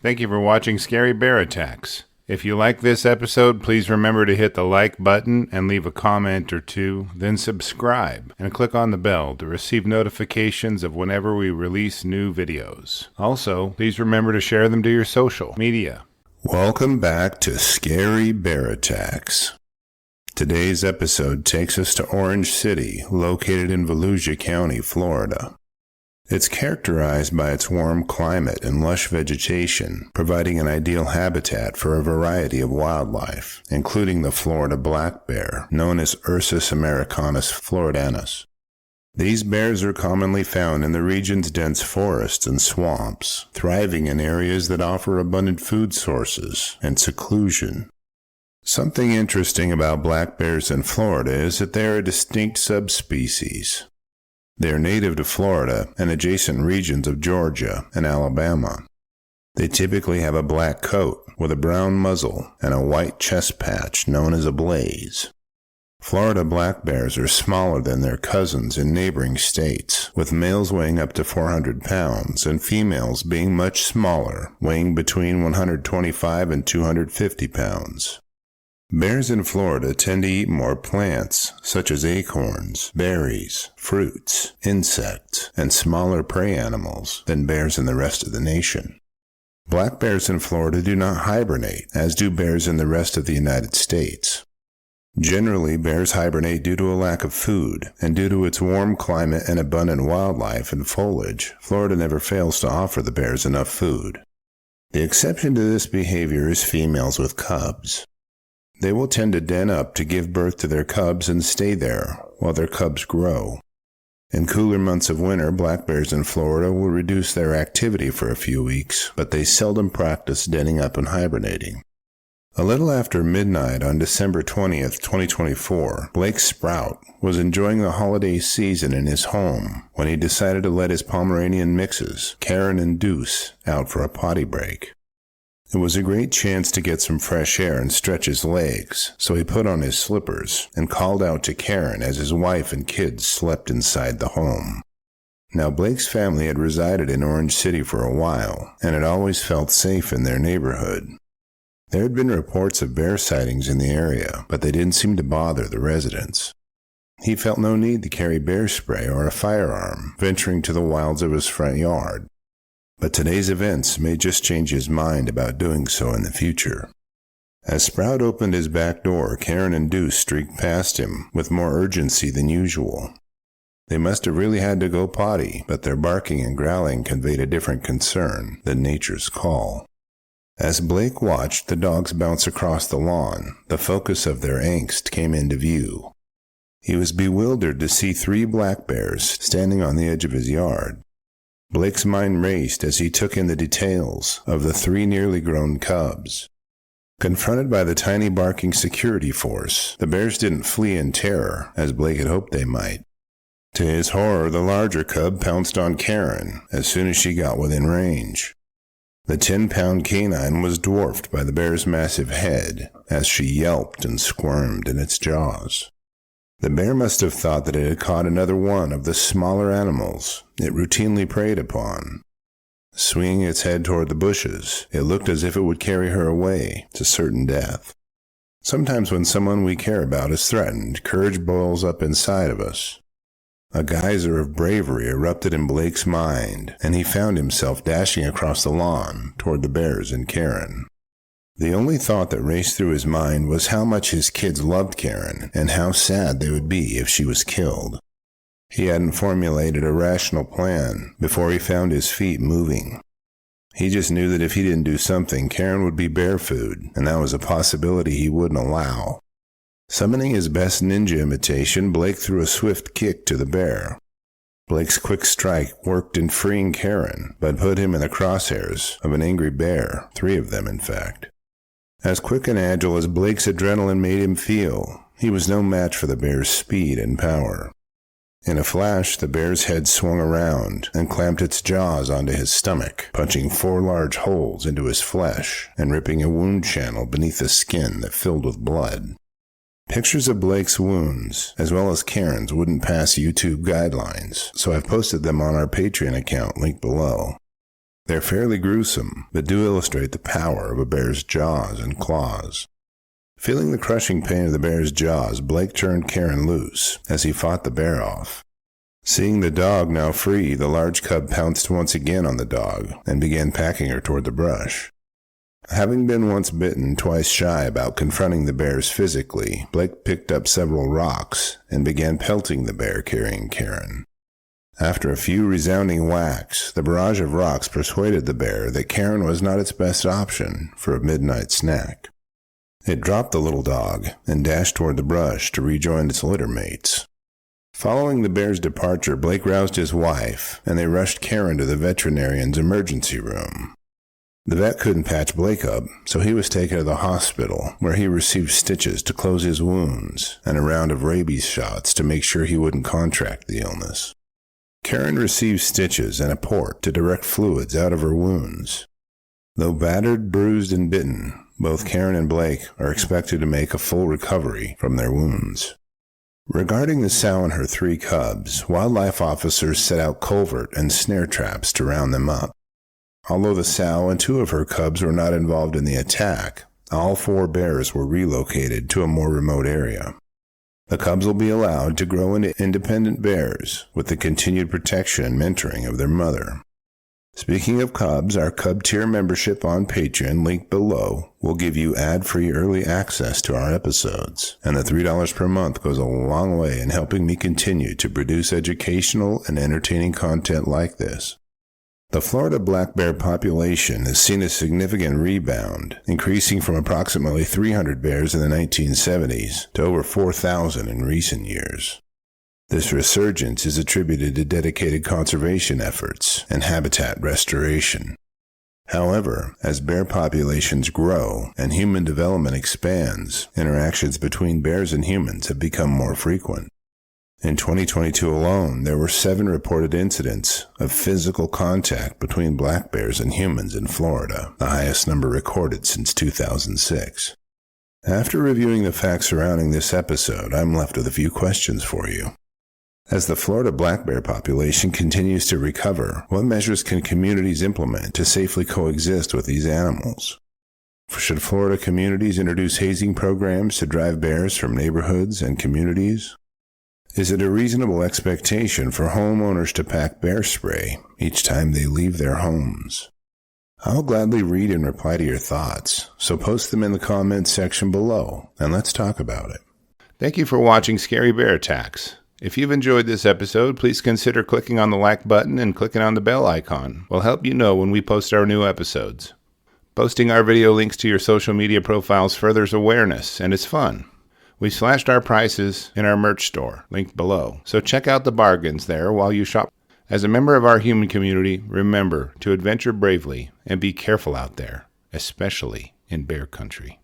Thank you for watching Scary Bear Attacks. If you like this episode, please remember to hit the like button and leave a comment or two, then subscribe and click on the bell to receive notifications of whenever we release new videos. Also, please remember to share them to your social media. Welcome back to Scary Bear Attacks. Today's episode takes us to Orange City, located in Volusia County, Florida. It's characterized by its warm climate and lush vegetation, providing an ideal habitat for a variety of wildlife, including the Florida black bear, known as Ursus americanus floridanus. These bears are commonly found in the region's dense forests and swamps, thriving in areas that offer abundant food sources and seclusion. Something interesting about black bears in Florida is that they are a distinct subspecies. They are native to Florida and adjacent regions of Georgia and Alabama. They typically have a black coat with a brown muzzle and a white chest patch known as a blaze. Florida black bears are smaller than their cousins in neighboring states, with males weighing up to 400 pounds and females being much smaller, weighing between 125 and 250 pounds. Bears in Florida tend to eat more plants, such as acorns, berries, fruits, insects, and smaller prey animals than bears in the rest of the nation. Black bears in Florida do not hibernate, as do bears in the rest of the United States. Generally, bears hibernate due to a lack of food, and due to its warm climate and abundant wildlife and foliage, Florida never fails to offer the bears enough food. The exception to this behavior is females with cubs. They will tend to den up to give birth to their cubs and stay there while their cubs grow. In cooler months of winter, black bears in Florida will reduce their activity for a few weeks, but they seldom practice denning up and hibernating. A little after midnight on December 20th, 2024, Blake Sprout was enjoying the holiday season in his home when he decided to let his Pomeranian mixes, Karen and Deuce, out for a potty break. It was a great chance to get some fresh air and stretch his legs, so he put on his slippers and called out to Karen as his wife and kids slept inside the home. Now, Blake's family had resided in Orange City for a while and had always felt safe in their neighborhood. There had been reports of bear sightings in the area, but they didn't seem to bother the residents. He felt no need to carry bear spray or a firearm, venturing to the wilds of his front yard. But today's events may just change his mind about doing so in the future. As Sprout opened his back door, Karen and Deuce streaked past him with more urgency than usual. They must have really had to go potty, but their barking and growling conveyed a different concern than nature's call. As Blake watched the dogs bounce across the lawn, the focus of their angst came into view. He was bewildered to see 3 black bears standing on the edge of his yard. Blake's mind raced as he took in the details of the 3 nearly grown cubs. Confronted by the tiny barking security force, the bears didn't flee in terror, as Blake had hoped they might. To his horror, the larger cub pounced on Karen as soon as she got within range. The 10-pound canine was dwarfed by the bear's massive head as she yelped and squirmed in its jaws. The bear must have thought that it had caught another one of the smaller animals it routinely preyed upon. Swinging its head toward the bushes, it looked as if it would carry her away to certain death. Sometimes when someone we care about is threatened, courage boils up inside of us. A geyser of bravery erupted in Blake's mind, and he found himself dashing across the lawn toward the bears and Karen. The only thought that raced through his mind was how much his kids loved Karen and how sad they would be if she was killed. He hadn't formulated a rational plan before he found his feet moving. He just knew that if he didn't do something, Karen would be bear food, and that was a possibility he wouldn't allow. Summoning his best ninja imitation, Blake threw a swift kick to the bear. Blake's quick strike worked in freeing Karen, but put him in the crosshairs of an angry bear, 3 of them in fact. As quick and agile as Blake's adrenaline made him feel, he was no match for the bear's speed and power. In a flash, the bear's head swung around and clamped its jaws onto his stomach, punching 4 large holes into his flesh and ripping a wound channel beneath the skin that filled with blood. Pictures of Blake's wounds, as well as Karen's, wouldn't pass YouTube guidelines, so I've posted them on our Patreon account linked below. They're fairly gruesome, but do illustrate the power of a bear's jaws and claws. Feeling the crushing pain of the bear's jaws, Blake turned Karen loose as he fought the bear off. Seeing the dog now free, the large cub pounced once again on the dog and began packing her toward the brush. Having been once bitten, twice shy about confronting the bears physically, Blake picked up several rocks and began pelting the bear carrying Karen. After a few resounding whacks, the barrage of rocks persuaded the bear that Karen was not its best option for a midnight snack. It dropped the little dog and dashed toward the brush to rejoin its litter mates. Following the bear's departure, Blake roused his wife, and they rushed Karen to the veterinarian's emergency room. The vet couldn't patch Blake up, so he was taken to the hospital, where he received stitches to close his wounds and a round of rabies shots to make sure he wouldn't contract the illness. Karen received stitches and a port to direct fluids out of her wounds. Though battered, bruised, and bitten, both Karen and Blake are expected to make a full recovery from their wounds. Regarding the sow and her 3 cubs, wildlife officers set out covert and snare traps to round them up. Although the sow and 2 of her cubs were not involved in the attack, all 4 bears were relocated to a more remote area. The cubs will be allowed to grow into independent bears with the continued protection and mentoring of their mother. Speaking of cubs, our Cub Tier membership on Patreon, linked below, will give you ad-free early access to our episodes, and the $3 per month goes a long way in helping me continue to produce educational and entertaining content like this. The Florida black bear population has seen a significant rebound, increasing from approximately 300 bears in the 1970s to over 4,000 in recent years. This resurgence is attributed to dedicated conservation efforts and habitat restoration. However, as bear populations grow and human development expands, interactions between bears and humans have become more frequent. In 2022 alone, there were 7 reported incidents of physical contact between black bears and humans in Florida, the highest number recorded since 2006. After reviewing the facts surrounding this episode, I'm left with a few questions for you. As the Florida black bear population continues to recover, what measures can communities implement to safely coexist with these animals? Should Florida communities introduce hazing programs to drive bears from neighborhoods and communities? Is it a reasonable expectation for homeowners to pack bear spray each time they leave their homes? I'll gladly read and reply to your thoughts, so post them in the comments section below, and let's talk about it. Thank you for watching Scary Bear Attacks. If you've enjoyed this episode, please consider clicking on the like button and clicking on the bell icon. We'll help you know when we post our new episodes. Posting our video links to your social media profiles furthers awareness, and it's fun. We slashed our prices in our merch store, linked below, so check out the bargains there while you shop. As a member of our human community, remember to adventure bravely and be careful out there, especially in bear country.